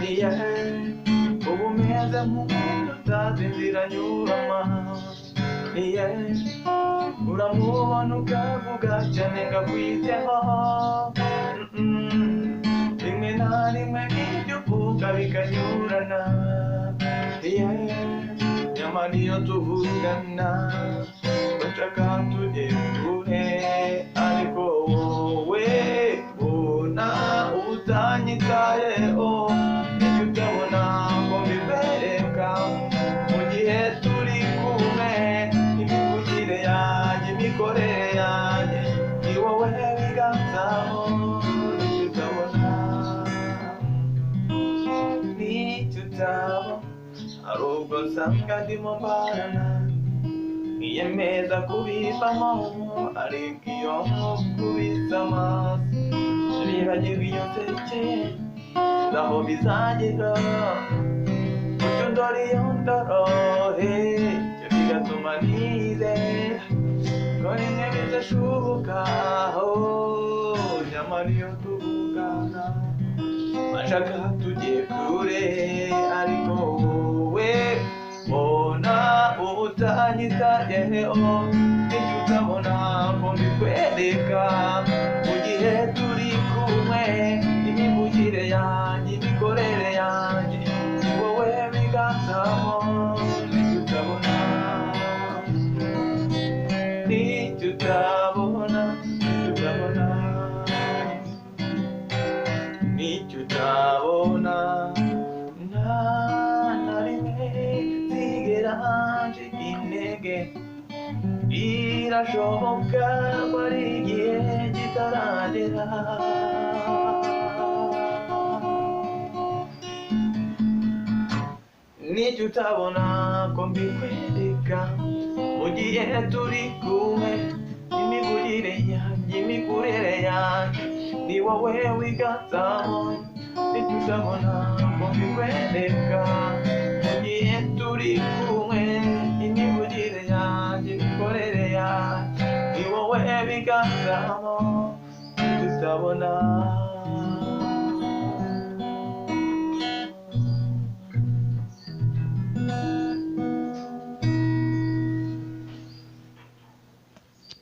iya ubu meze nk'umuntu utazi inzira anyuramo iya uramubona ukavuga cyane ngakwiteho rimwe na rimwe ibyo uvuga bikanyurana iya nyamara iyo tuvugana bashaka tujye kure ariko wowe bona utanyitayeho nicyo utabona ngo mbikwereka mu gihe turi kumwe imivugire yanjye imikorere yanjye ni wowe biganzaho nicyo utabona nicyo utabona hari ubwo nsanga ndimo mbarana niyemeza kubivamo ariko iyo nkukubise amaso bibagirwa iyo nsekeye aho bizagera mucyo ndora iyo ndorohe ibyo bigatuma nizera ko rimwe bizashoboka nyamara iyo tuvugana bashaka tujye kure ariko wowe bona utanyitayeho nicyo utabona ko mbikwereka mu gihe turi kumwe imivugire yanjye imikorere yanjye ni wowe biganzamo nicyo utabona nicyo utabona nicyo utabona nicyo utabona nta na rimwe zigera ncika intege birashoboka ko ari igihe kitaragera nicyo utabona ko mbikwereka mu gihe turi kumwe imivugire yanjye imikorere yanjye ni wowe wiganzaho nicyo utabona ko mbikwereka mu gihe turi kumwe imivugire yanjye imikorere yanjye ni wowe biganzaho nicyo utabona